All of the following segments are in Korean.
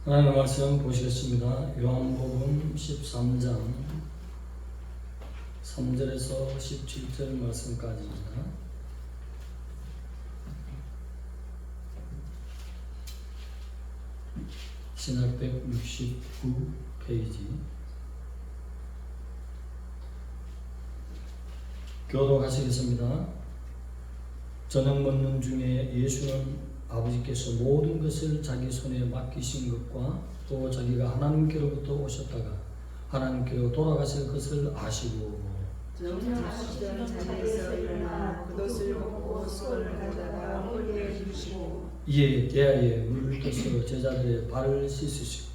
하나님의 말씀 보시겠습니다. 요한복음 13장 3절에서 17절 말씀까지입니다. 신약 169페이지 교독하시겠습니다. 저녁 먹는 중에 예수는 아버지께서 모든 것을 자기 손에 맡기신 것과 또 자기가 하나님께로부터 오셨다가 하나님께로 돌아가실 것을 아시고 점심시던 자리에서 일어나 겉옷을 벗고 수건을 가져다가 홀리에 주시고 이에 대야에 물을 떠서 제자들의 발을 씻으시고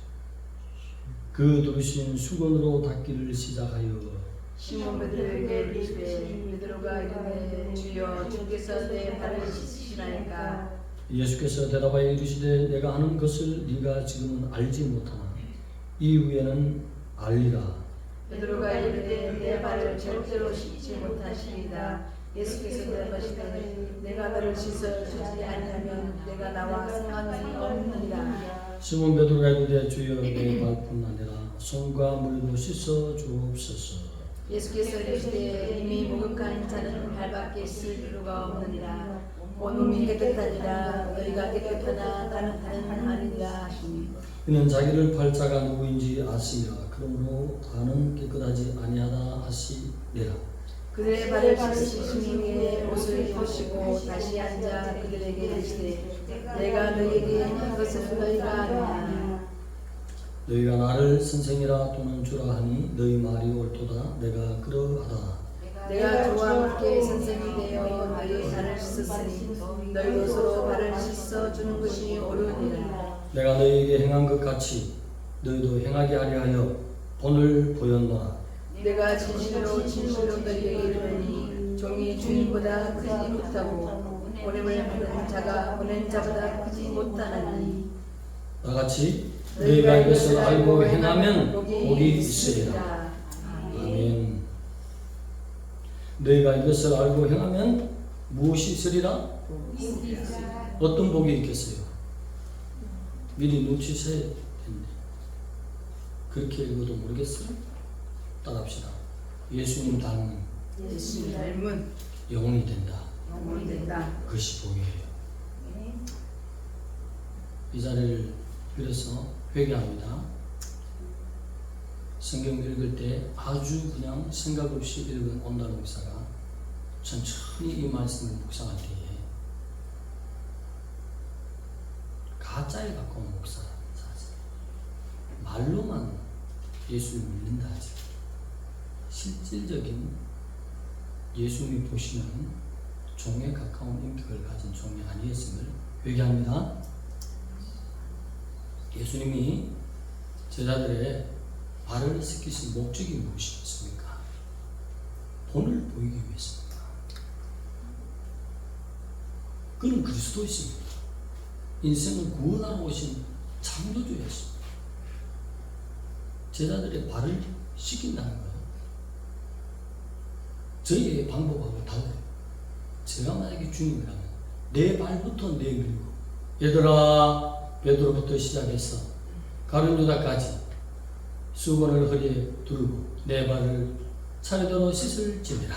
그 두르신 수건으로 닦기를 시작하여 시몬 베드로에게 이르시되 베드로가 이르되 주여 주께서 내 발을 씻으시나이까. 예수께서 대답하여 이르시되 내가 하는 것을 네가 지금은 알지 못하나 이후에는 알리라. 베드로가 이르되 내 발을 절대로 씻지 못하시리다. 예수께서 대답하시되 내가 너를 씻어 주지 아니하면 내가 나와 상관이 없느니라. 시몬 베드로가 이르되 주여 내 발뿐 아니라 손과 머리도 씻어 주옵소서. 예수께서 이르시되 이미 목욕한 자는 발밖에 씻을 필요가 없느니라. 온 몸이 깨끗하니라. 너희가 깨끗하나 다는 아니니라 하시니 이는 자기를 팔자가 누구인지 아시니라. 그러므로 다는 깨끗하지 아니하다 하시니라. 그들의 발을 씻으신 후에 옷을 입으시고 다시 앉아 그들에게 이르시되 내가 너희에게 한 것은 너희가 아느냐. 너희가 나를 선생이라 또는 주라 하니 너희 말이 옳도다. 내가 그러하다. 내가 주와 함께 선생이 되어 너희 발을 씻었으니 너희도 서로 발을 씻어 주는 것이 옳으니라. 내가 너희에게 행한 것 같이 너희도 행하게 하려 하여 본을 보였노라. 내가 진실로 너희에게 이르노니 종이 주인보다 크지 못하고 보냄을 받은 자가 보낸 자보다 크지 못하나니. 나같이 너희가 이것을 알고 행하면 복이 있으리라. 아멘. 너희가 이것을 알고 행하면 무엇이 있으리라? 어떤 복이 있겠어요? 미리 눈치채야 되는데 그렇게 읽어도 모르겠어요? 따라합시다. 예수님 닮은 예수님 닮은 영혼이 된다. 영혼이 된다. 그것이 복이에요. 이 자리를 빌어서 회개합니다. 성경 읽을 때 아주 그냥 생각 없이 읽은 온다는 목사가 천천히 이 말씀을 묵상할 때에 가짜에 가까운 목사라는 사실 말로만 예수를 믿는다 하지 실질적인 예수님이 보시는 종에 가까운 인격을 가진 종이 아니었음을 회개합니다. 예수님이 제자들의 발을 씻기신 목적이 무엇이었습니까? 본을 보이기 위해서입니다. 그는 그리스도이십니다. 인생을 구원하러 오신 창조주였습니다. 제자들의 발을 씻긴다는 거예요. 저희의 방법하고 달라요. 제가 만약에 주님이라면 내 발부터 내밀고 얘들아 베드로부터 시작해서 가룟 유다까지 수건을 허리에 두르고 내 발을 차례대로 씻을지니라.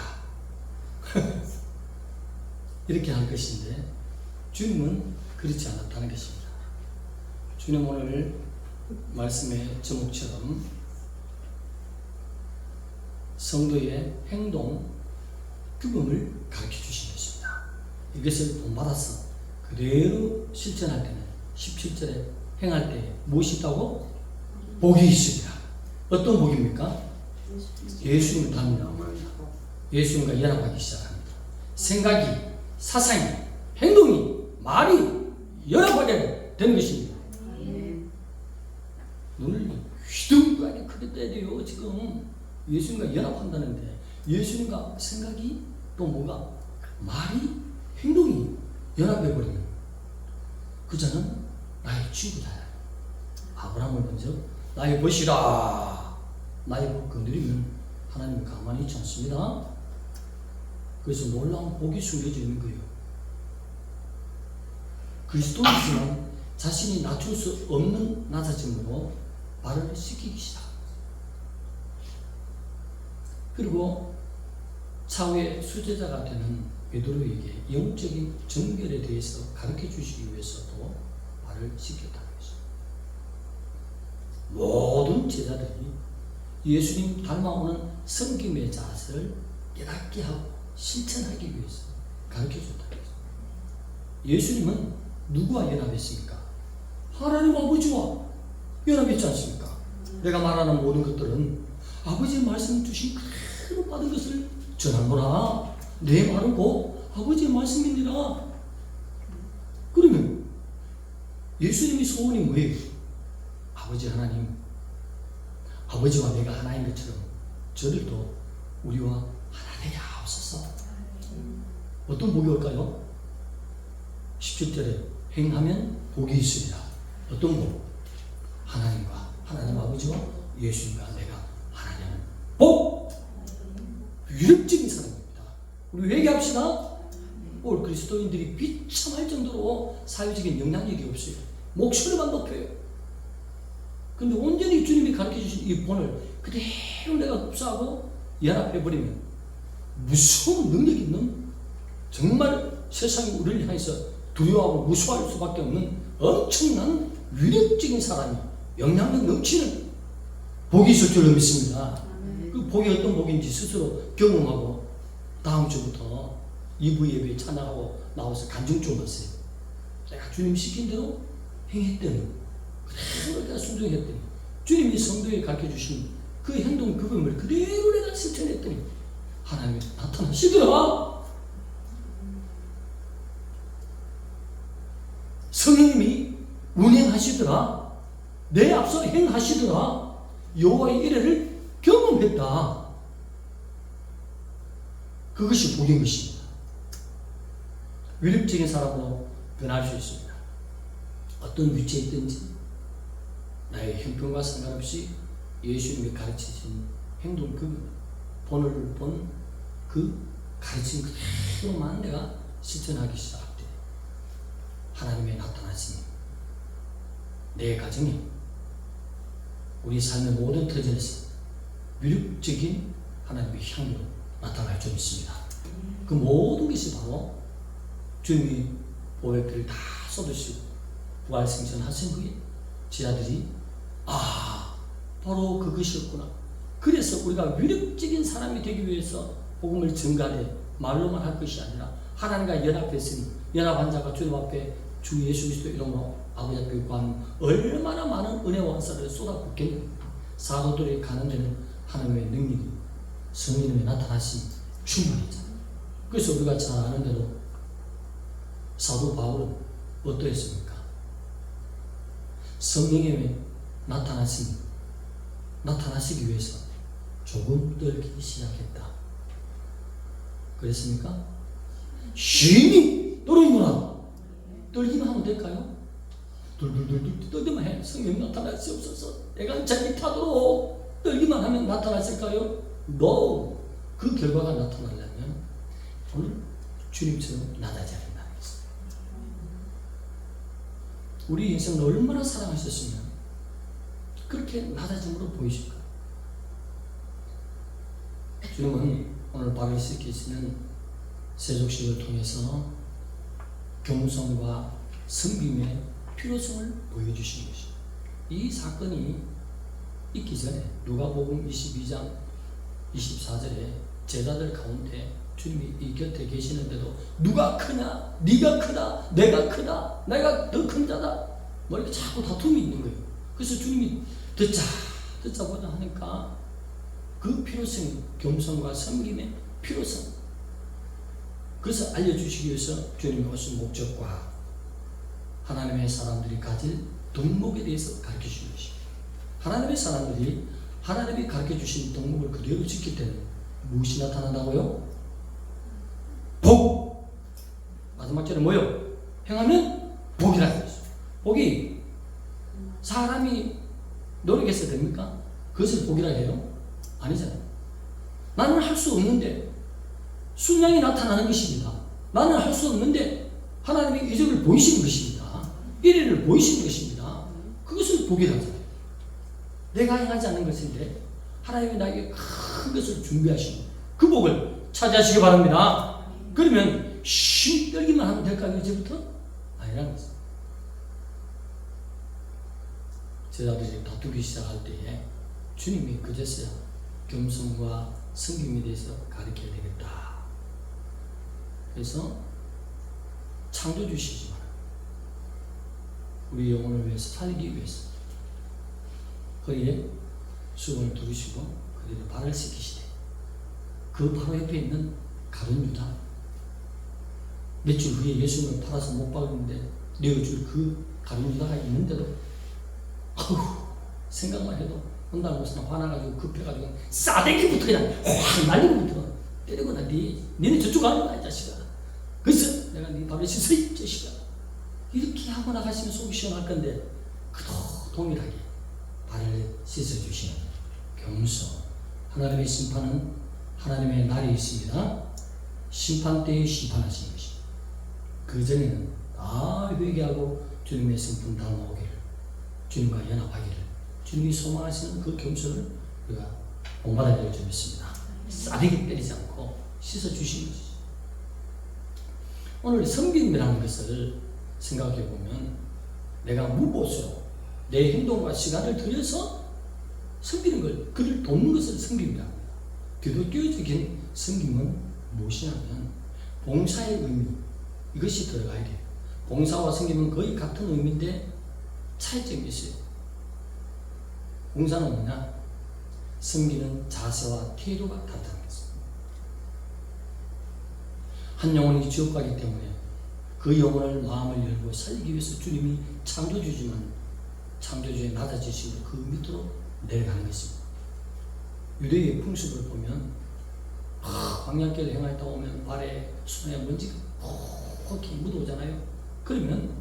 이렇게 할 것인데 주님은 그렇지 않았다는 것입니다. 주님 오늘 말씀의 제목처럼 성도의 행동, 규범을 가르쳐 주신 것입니다. 이것을 본받아서 그대로 실천할 때는 17절에 행할 때 무엇이 있다고? 복이 있으리라. 어떤 복입니까? 예수님을 닮는 복입니다. 예수님과 연합하기 시작합니다. 생각이, 사상이, 행동이, 말이 연합하게 되는 것입니다. 눈을 휘둥그하게 크게 떠야 돼요. 지금 예수님과 연합한다는데 예수님과 생각이 또 뭐가? 말이, 행동이 연합해버리면 그 자는 나의 친구다. 아브라함을 먼저 나의 벗이라. 나의 벗 건드리면 하나님은 가만히 있지 않습니다. 그래서 놀라운 복이 숨겨져 있는 거예요. 그리스도이지만 자신이 낮출 수 없는 낮아짐으로 발을 씻기기 시작합니다. 그리고 차후에 수제자가 되는 베드로에게 영적인 정결에 대해서 가르쳐 주시기 위해서도 발을 씻겼다는 것입니다. 모든 제자들이 예수님 닮아오는 섬김의 자세를 깨닫게 하고 실천하기 위해서 가르쳐 줬다는 것입니다. 예수님은 누구와 연합했습니까? 하나님 아버지와 연합했지 않습니까? 내가 말하는 모든 것들은 아버지의 말씀 주신 그대로 받은 것을 전하노라. 내 말은 곧 아버지의 말씀입니다. 그러면 예수님의 소원이 뭐예요? 아버지 하나님, 아버지와 내가 하나인 것처럼 저들도 우리와 하나 되게 하옵소서. 어떤 복이 올까요? 17절에 행하면 복이 있으리라. 어떤 복? 하나님과 하나님 아버지와 예수님과 내가 하나 되는 복! 위력적인 사람입니다. 우리 회개합시다. 오늘 그리스도인들이 비참할 정도로 사회적인 영향력이 없어요. 목소리만 높여요. 근데 온전히 주님이 가르쳐 주신 이 본을 그대로 내가 흡수하고 연합해버리면 무서운 능력 있는, 정말 세상이 우리를 향해서 두려워하고 무서워할 수밖에 없는 엄청난 위력적인 사람이, 영향력 넘치는 복이 있을 줄로 믿습니다. 그 복이 어떤 복인지 스스로 경험하고 다음 주부터 2부 예배에 찬양하고 나와서 간증 좀 하세요. 내가 주님 시킨 대로 행했더니, 그대로 내가 순종했더니, 주님이 성도에 가르쳐 주신 그 행동, 그 법을 그대로 내가 실천했더니 하나님이 나타나시더라. 성령님이 운행하시더라. 내 앞서 행하시더라. 여호와의 이래를 경험했다. 그것이 복인 것입니다. 위력적인 사람으로 변할 수 있습니다. 어떤 위치에 있든지 나의 형편과 상관없이 예수님이 가르치신 행동, 그 본을 본 그 가르침 그대로만 내가 실천하기 시작할 때 하나님의 나타나심이 내 가정에, 우리 삶의 모든 터전에서 위력적인 하나님의 향기로 나타날 줄 믿습니다. 그 모든 것이 바로 주님이 보혈피를 다 쏟으시고 부활승천 하신 후에 제자들이 바로 그것이었구나. 그래서 우리가 위력적인 사람이 되기 위해서 복음을 전가되 말로만 할 것이 아니라 하나님과 연합했으니, 연합한 자가 주님 앞에 주 예수 그리스도 이름으로 아버지 앞에 구하면 얼마나 많은 은혜와 은사를 쏟아붓겠는가. 사도들이 가는 데는 하나님의 능력이, 성령님의 나타나심이 충만했잖아요. 그래서 우리가 잘 아는 대로 사도 바울은 어떠했습니까? 성령님의 나타나시기 위해서 조금 떨기 시작했다. 그랬습니까? 심히 떨어지구나. 떨기만 하면 될까요? 둘둘둘둘 떨기만 해. 성령 나타나시옵소서. 내가 자기 타도록 떨기만 하면 나타났을까요? No. 그 결과가 나타나려면 오늘 주님처럼 낮아져야 된다는 것입니다. 우리 인생을 얼마나 사랑하셨으면 그렇게 낮아짐으로 보이실까요? 주님은 오늘 발을 씻기시는 세족식을 통해서 겸손과 섬김의 필요성을 보여주신 것입니다. 이 사건이 있기 전에 누가복음 22장 24절에 제자들 가운데 주님이 이 곁에 계시는데도 누가 크냐, 네가 크다, 내가 크다, 내가 더 큰 자다, 뭐 이렇게 자꾸 다툼이 있는 거예요. 그래서 주님이 듣자 보자 하니까 그 필요성, 겸손과 섬김의 필요성, 그래서 알려주시기 위해서 주님이 오신 목적과 하나님의 사람들이 가질 덕목에 대해서 가르쳐 주신 것입니다. 하나님의 사람들이 하나님이 가르쳐 주신 덕목을 그대로 지킬 때는 무엇이 나타난다고요? 복! 마지막 절에 뭐요? 행하면 복이라는 것이죠. 복이 사람이 노력해서 됩니까? 그것을 복이라 해요? 아니잖아요. 나는 할 수 없는데 순양이 나타나는 것입니다. 나는 할 수 없는데 하나님의 이적을 보이시는 것입니다. 이래를 보이시는 것입니다. 그것을 복이라고 해요. 내가 행하지 않는 것인데 하나님이 나에게 큰 것을 준비하시는 그 복을 차지하시기 바랍니다. 그러면 힘 떨기만 하면 될까요? 이제부터? 아니라는 것입니다. 제자들이 다투기 시작할 때에 주님이 그제서야 겸손과 섬김에 대해서 가르쳐야 되겠다. 그래서 창조주시지만 우리 영혼을 위해서 살기 위해서 허리에 수건을 두르시고 그들의 발을 씻기시되 그 바로 옆에 있는 가룟 유다 며칠 후에 예수님을 팔아서 못 박았는데 내어줄 그 가룟 유다가 있는데도 생각만 해도 온다는 것은 화나가지고 급해가지고 싸대기부터 그냥 확 날리고부터 때리거나 니네 저쪽 가는 거야 이 자식아. 그래서 내가 네 발을 씻어 이 자식아. 이렇게 하고 나가시면 속이 시원할 건데 그도 동일하게 발을 씻어주시는 겸손. 하나님의 심판은 하나님의 날이 있습니다. 심판 때에 심판하시는 것입니다. 그 전에는 다 회개하고 주님의 성품 닮아오기를, 주님과 연합하기를, 주님이 소망하시는 그 겸손을 우리가 본받아야 될 줄 믿습니다. 싸대기 때리지 않고 씻어주시는 것이죠. 오늘 섬김이라는 것을 생각해 보면 내가 무보수로 내 행동과 시간을 들여서 섬기는 걸, 그를 돕는 것을 섬김이라고 합니다. 기독교적인 섬김은 무엇이냐면 봉사의 의미, 이것이 들어가야 돼요. 봉사와 섬김은 거의 같은 의미인데 차이점이 있어요. 봉사는 뭐냐? 섬기는 자세와 태도가 다르다는 것입니다. 한 영혼이 지옥 가기 때문에 그 영혼을 마음을 열고 살리기 위해서 주님이 창조주지만 창조주의 낮아지심으로 그 밑으로 내려가는 것입니다. 유대의 풍습을 보면 광야길을 행하다 오면 발에 손에 먼지가 이렇게 묻어오잖아요. 그러면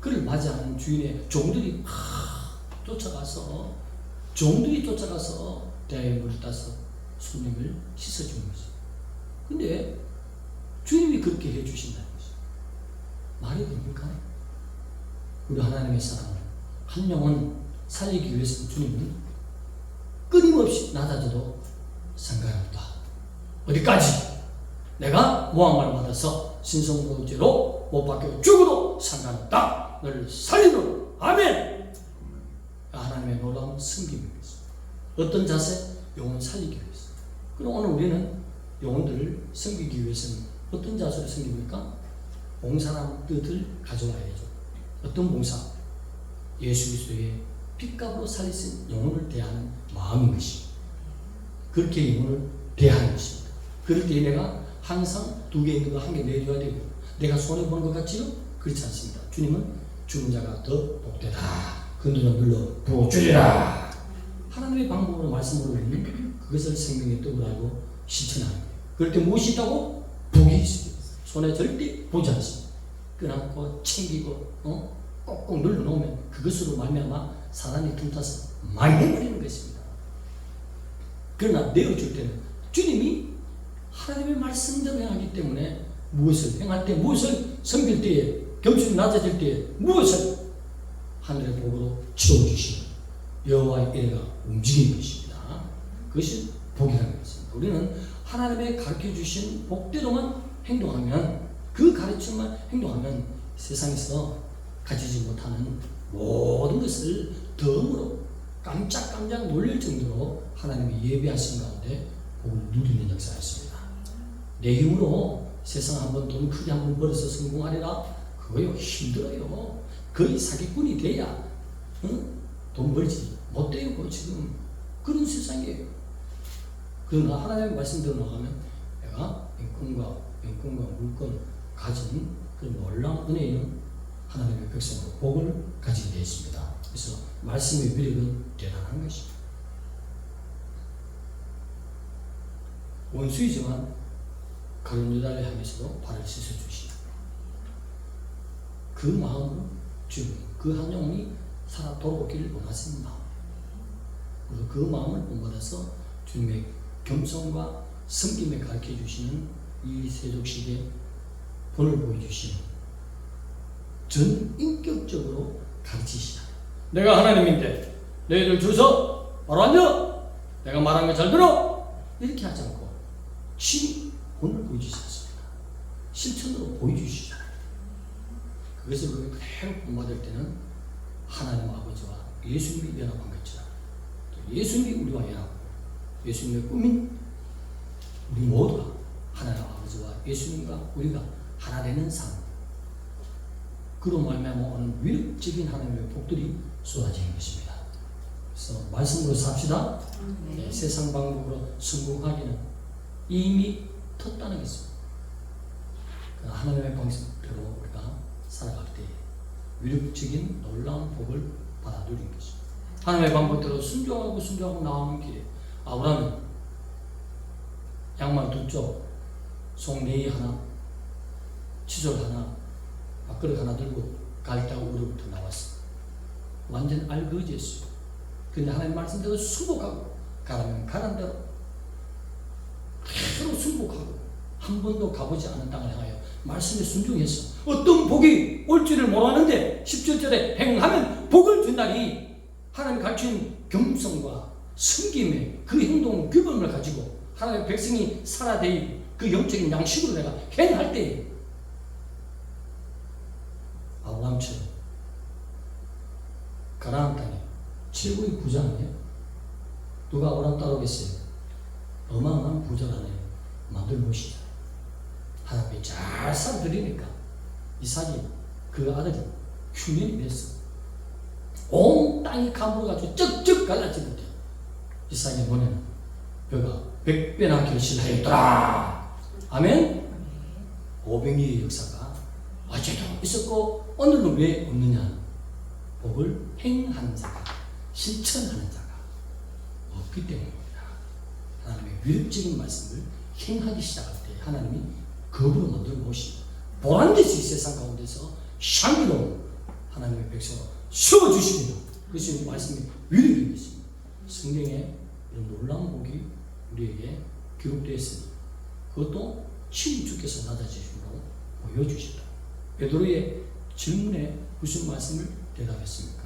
그를 맞이하는 주인의 종들이 쫓아가서 대야에 물을 따서 손님을 씻어주는 것이죠. 근데 주님이 그렇게 해주신다는 것이죠. 말이 됩니까? 우리 하나님의 사랑을 한 영혼 살리기 위해서 주님은 끊임없이 낮아져도 상관없다. 어디까지? 내가 모함을 받아서 신성모죄로 못 박혀 죽어도 상관없다. 너를 살리노라. 아멘. 하나님의 놀라운 섬김입니다. 어떤 자세? 영혼 살리기 위해서. 그럼 오늘 우리는 영혼들을 섬기기 위해서는 어떤 자세로 섬깁니까? 봉사라는 뜻을 가져와야죠. 어떤 봉사? 예수 그리스도의 핏값으로 살리신 영혼을 대하는 마음인 것입니다. 그렇게 영혼을 대하는 것입니다. 그럴 때 내가 항상 두 개 있는 거 한 개 내줘야 되고, 내가 손해보는 것 같지요? 그렇지 않습니다. 주님은 죽은 자가 더 복되다. 그 눈을 눌러 부어주리라. 하나님의 방법으로 말씀으로 우리는 그것을 생명의 떡으로 알고 실천하는 거예요. 그럴 때 무엇이 있다고? 복이 있습니다. 손에 절대 보지 않습니다. 껴안고 챙기고 꼭꼭 눌러놓으면 그것으로 말미암아 사단이 틈타서 많이 해버리는 것입니다. 그러나 내어줄 때는 주님이 하나님의 말씀대로 행하기 때문에 무엇을 행할 때, 무엇을 섬길 때에, 겸손히 낮아질 때에 무엇을 하늘의 복으로 채워주시는 여호와의 은혜가 움직이는 것입니다. 그것이 복이라는 것입니다. 우리는 하나님의 가르쳐주신 복대로만 행동하면, 그 가르침만 행동하면 세상에서 가지지 못하는 모든 것을 덤으로 깜짝깜짝 놀랄 정도로 하나님이 예배하신 가운데 복을 누리는 역사였습니다. 내 힘으로 세상 한번 돈 크게 한번 벌어서 성공하리라? 그거요 힘들어요. 거의 사기꾼이 돼야 돈 벌지 못 돼요. 지금 그런 세상이에요. 그러나 하나님의 말씀대로 나가면 내가 인권과 물권 가진 그 놀라운 은혜는 하나님의 백성으로 복을 가지게 되어 있습니다. 그래서 말씀의 위력은 대단한 것입니다. 원수이지만 가룟 유다를 향해서도 발을 씻어주시고 그 마음으로 주님, 그 한 영혼이 살아 돌아오기를 원하시는 마음, 그리고 그 마음을 본받아서 주님의 겸손과 섬김에 가르쳐 주시는 이 세속시대에 본을 보여주시는 전 인격적으로 가르치시잖아요. 내가 하나님인데 너희들 줄서 바로 앉아. 내가 말하는 거 잘 들어. 이렇게 하지 않고 본을 보여주지 않습니다. 실천으로 보여주시잖아요. 그것을 우리가 그대로 본받을 때는 하나님 아버지와 예수님이 연합한 것처럼 예수님이 우리와 연합하고 예수님의 꿈인 우리 모두가 하나님 아버지와 예수님과 우리가 하나 되는 삶, 그로 말미암아 오는 위력적인 하나님의 복들이 쏟아지는 것입니다. 그래서 말씀으로 삽시다. 네, 세상 방법으로 성공하기는 이미 텄다는 것입니다. 하나님의 방식대로 우리가 살아갈 때 위력적인 놀라운 복을 받아 누리는 것입니다. 하나님의 방법대로 순종하고 나오는 길에 아브라함은 양말 2쪽, 송 4개 하나, 치졸 하나, 밥그릇 하나 들고 갈대와 우르부터 나왔어. 완전 알거지였어요. 근데 하나님 말씀대로 순복하고 가라면 가란 대로 그대로 순복하고 한 번도 가보지 않은 땅을 향하여 말씀에 순종했어. 어떤 복이 올지를 모르는데 17절에 행하면 복을 준다니 하나님 가르친 겸손과 섬김의 그 행동 규범을 가지고 하나님의 백성이 살아대고 그 영적인 양식으로 내가 행할 때 아브라함처럼 가나안 땅에 최고의 부자 아니에요? 누가 아브라함 따라오겠어요? 어마어마한 부자가 만들 것이다. 하나님이 잘 살아들이니까 이삭이 그 아들이 흉년이 됐어. 온 땅이 가물어가지고 쩍쩍 갈라지는데 이삭의 눈에는 뼈가 100배나 결실하였더라. 아멘. 500년의 역사가 어제도 있었고 오늘은 왜 없느냐? 복을 행하는 자가, 실천하는 자가 없기 때문입니다. 하나님의 위력적인 말씀을 행하기 시작할 때 하나님이 겁으로 만들어 오십니다. 보란듯이 세상 가운데서 샹기로 하나님의 백성을 세워주십니다. 그것이 말씀의 위력인 것입니다. 성경에 이런 놀라운 복이 우리에게 기록되어 있으니 그것도 친히 주께서 낮아지심으로 보여주신다. 베드로의 질문에 무슨 말씀을 대답했습니까?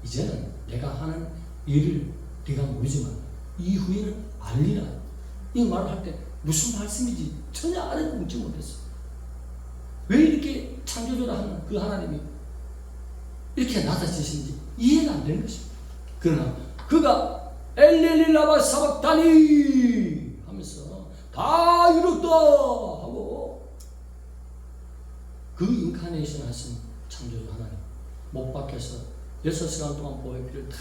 이제는 내가 하는 일을 네가 모르지만 이후에는 알리라. 이 말을 할 때 무슨 말씀인지 전혀 알아듣지 못했어. 왜 이렇게 창조주라 하는 그 하나님이 이렇게 낮아지시는지 이해가 안 되는 것입니다. 그러나 그가 엘렐릴라바 사박다니 하면서 다 이뤘다 하고 그 인카네이션 하신 창조주 하나님 못 박혀서 6시간 동안 보혈 피를 다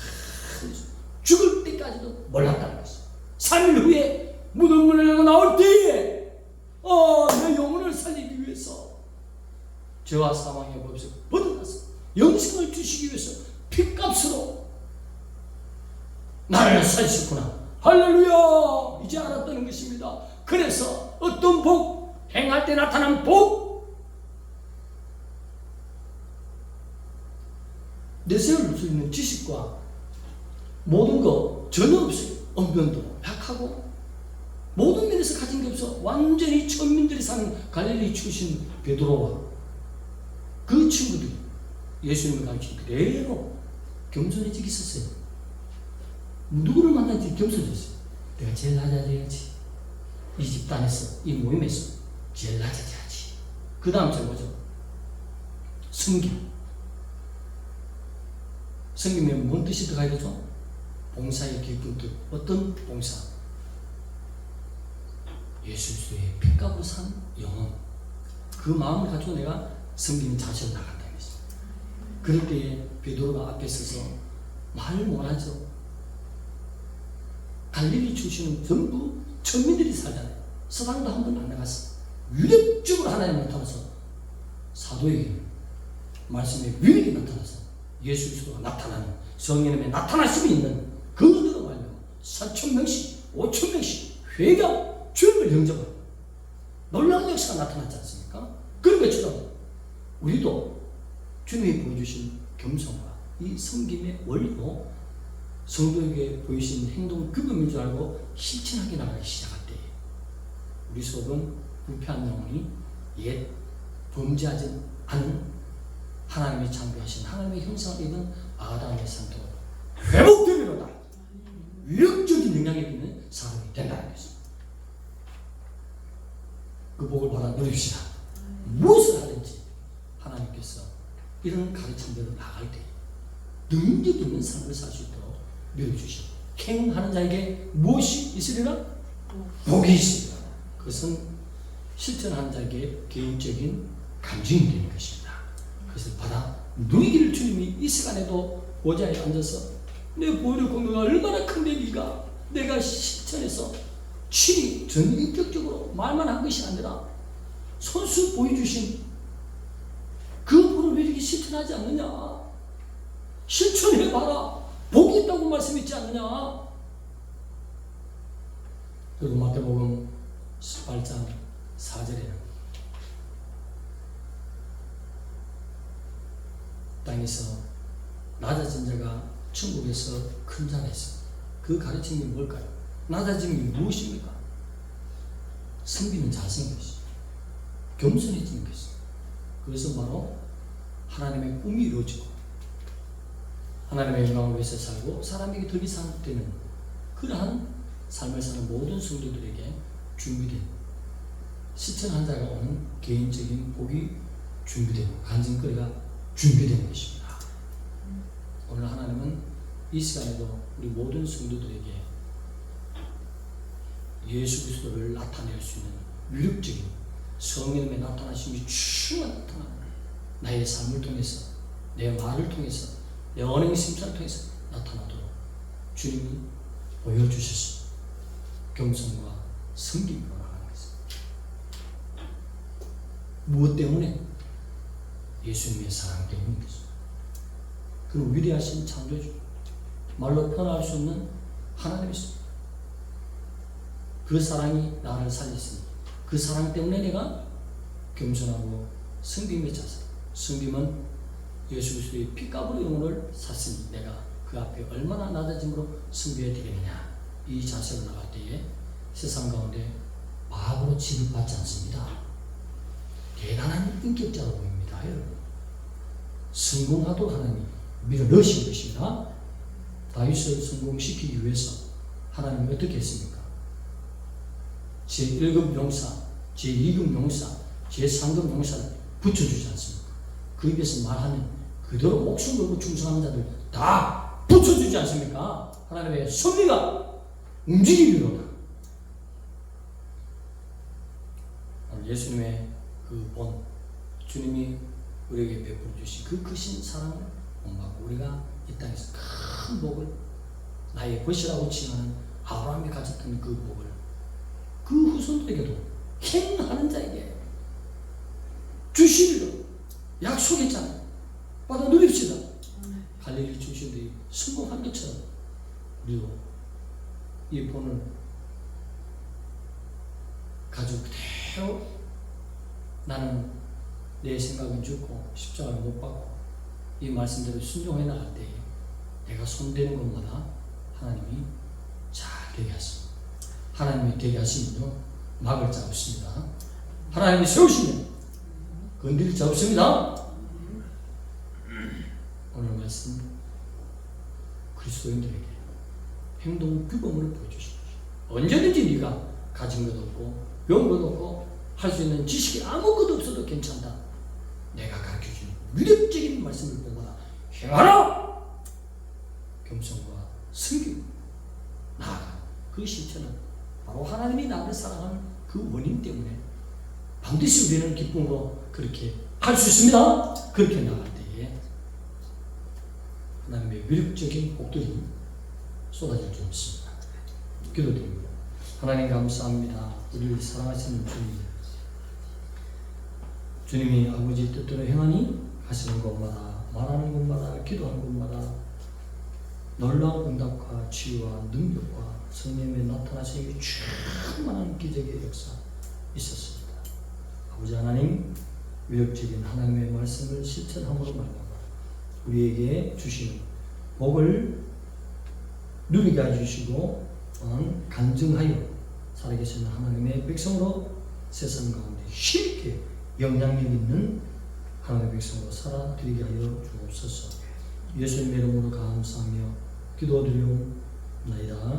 흘리고 죽을 때까지도 몰랐다는 것입니다. 3일 후에 무덤문을 나올 때에 내 영혼을 살리기 위해서 죄와 사망의 법에서 벗어나서 영생을 주시기 위해서 핏값으로 나를 살리셨구나. 할렐루야. 이제 알았다는 것입니다. 그래서 어떤 복, 행할 때 나타난 복, 내세울 수 있는 지식과 모든 거 전혀 없어요. 언변도 약하고 모든 면에서 가진 게 없어. 완전히 천민들이 사는 갈릴리 출신 베드로와 그 친구들이 예수님을 가르친 그대로 겸손해지기 있었어요. 누구를 만났지 겸손해졌어요. 내가 제일 낮아져야지. 이 집단에서, 이 모임에서 제일 낮아져야지. 그 다음 절 뭐죠? 섬김. 섬김에 뭔 뜻이 들어가야 되죠? 봉사의 깊은 뜻. 어떤 봉사? 예수 그리스도의 핏값으로 산 영혼. 그 마음을 가지고 내가 섬기는 자세로 나간다는 것입니다. 그럴 때에 베드로가 앞에 서서 말을 못하죠. 갈릴리 출신은 전부 천민들이 살잖아요. 서당도 한 번 안 나갔어. 위력적으로 하나님 나타나서 사도에게 말씀의 위력이 나타나서 예수 그리스도가 나타나는 성령님의 나타나심이 있는 그 은혜로 말미암아 4,000명씩 5,000명씩 회개하고 주님을 영접하고 놀라운 역사가 나타났지 않습니까? 그런 것처럼 우리도 주님이 보여주신 겸손과 이 섬김의 원리로 성도에게 보이신 행동 규범인 줄 알고 실천하게 나가기 시작할 때 우리 속은 부패한 영혼이 옛 범죄하지 않은 하나님이 창조하신 하나님의 형상을 입은 아담의 상태로 회복되리로다. 위력적인 영향력 있는 사람이 된다는 것입니다. 그 복을 받아 누립시다. 무엇을 하든지 하나님께서 이런 가르침대로 나갈 때 능력 있는 삶을 살 수 있도록 누려주시고, 행하는 자에게 무엇이 있으리라? 복이 있으리라. 그것은 실천하는 자에게 개인적인 감정이 되는 것입니다. 그것을 받아 누리기를 주님이 이 시간에도 보좌에 앉아서 내 보혈의 공로가 얼마나 큰데 내가 실천해서 친히 전인격적으로 말만 한 것이 아니라 손수 보여주신 그 복을 왜 이렇게 실천하지 않느냐? 실천해봐라. 복이 있다고 말씀했지 않느냐? 그리고 마태복음 18장 4절에는 땅에서 낮아진 자가 천국에서 큰 자가 있습니다. 그 가르침이 뭘까요? 낮아짐이 무엇입니까? 섬기는 자세인 것이죠. 겸손해지는 것이죠. 그것은 바로 하나님의 꿈이 이루어지고 하나님의 영광을 위해서 살고 사람에게 더 이상 되는 그러한 삶을 사는 모든 성도들에게 준비된 실천한 자가 오는 개인적인 복이 준비되고 간증거리가 준비된 것입니다. 오늘 하나님은 이 시간에도 우리 모든 성도들에게 예수 그리스도를 나타낼 수 있는 위력적인 성령의 나타나심이 충만히 나타나는 나의 삶을 통해서, 내 말을 통해서, 내 언행 심사를 통해서 나타나도록 주님이 보여주셨습니다. 겸손과 섬김으로 나가는 것입니다. 무엇 때문에? 예수님의 사랑 때문인 것입니다. 그는 위대하신 창조주, 말로 표현할 수 없는 하나님이십니다. 그 사랑이 나를 살렸으니 그 사랑 때문에 내가 겸손하고 섬김의 자세, 섬김은 예수 그리스도의 피값으로 영혼을 샀으니 내가 그 앞에 얼마나 낮아짐으로 섬겨야 되겠느냐. 이 자세로 나갈 때에 세상 가운데 바보로 취급받지 않습니다. 대단한 인격자로 보입니다. 여러분, 성공하도록 하나님이 밀어넣으신 것입니다. 다윗을 성공시키기 위해서 하나님이 어떻게 했습니까? 제1급 용사, 제2급 용사, 제3급 용사를 붙여주지 않습니까? 그 입에서 말하면 그대로 목숨 걸고 충성하는 자들 다 붙여주지 않습니까? 하나님의 섭리가 움직이기로다. 예수님의 그 본, 주님이 우리에게 베풀어 주신 그 크신 사랑을 본받고 우리가 이 땅에서 큰 복을, 나의 것이라고 칭하는 아브라함이 가졌던 그 복을 그 후손들에게도 행하는 자에게 주시리로 약속했잖아요. 받아 누립시다. 갈릴리 출신들이 성공한 것처럼 우리도 이 본을 가지고 그대로 나는 내 생각은 죽고 십자가를 못 받고 이 말씀대로 순종해 나갈 때에 내가 손대는 것마다 하나님이 잘 되게 하십니다. 하나님이 되게 하시면요 막을 자 없습니다. 하나님이 세우시면 건드릴 자 없습니다. 오늘 말씀 그리스도인들에게 행동 규범을 보여주신 것이죠. 언제든지 네가 가진 것 없고 배운 것 없고 할 수 있는 지식이 아무것도 없어도 괜찮다. 내가 가르쳐주는 위력적인 말씀을 보거나 행하라. 겸손과 승기 나아가 그 실천은 바로 하나님이 나를 사랑하는 그 원인 때문에 반드시 우리는 기쁨으로 그렇게 할 수 있습니다. 그렇게 나갈 때에 하나님의 위력적인 복들이 쏟아질 줄 믿습니다. 기도드립니다. 하나님 감사합니다. 우리를 사랑하시는 주님이 아버지 뜻대로 행하니 하시는 곳마다, 말하는 곳마다, 기도하는 곳마다 놀라운 응답과 치유와 능력과 성령의 나타나심이 충만한 기적의 역사 있었습니다. 아버지 하나님, 위력적인 하나님의 말씀을 실천함으로 말미암아 우리에게 주시는 복을 누리게 해주시고 또한 간증하여 살아계시는 하나님의 백성으로 세상 가운데 쉽게 영향력 있는 하나님의 백성으로 살아드리게 하여 주옵소서. 예수님의 이름으로 감사하며 기도드리옵나이다.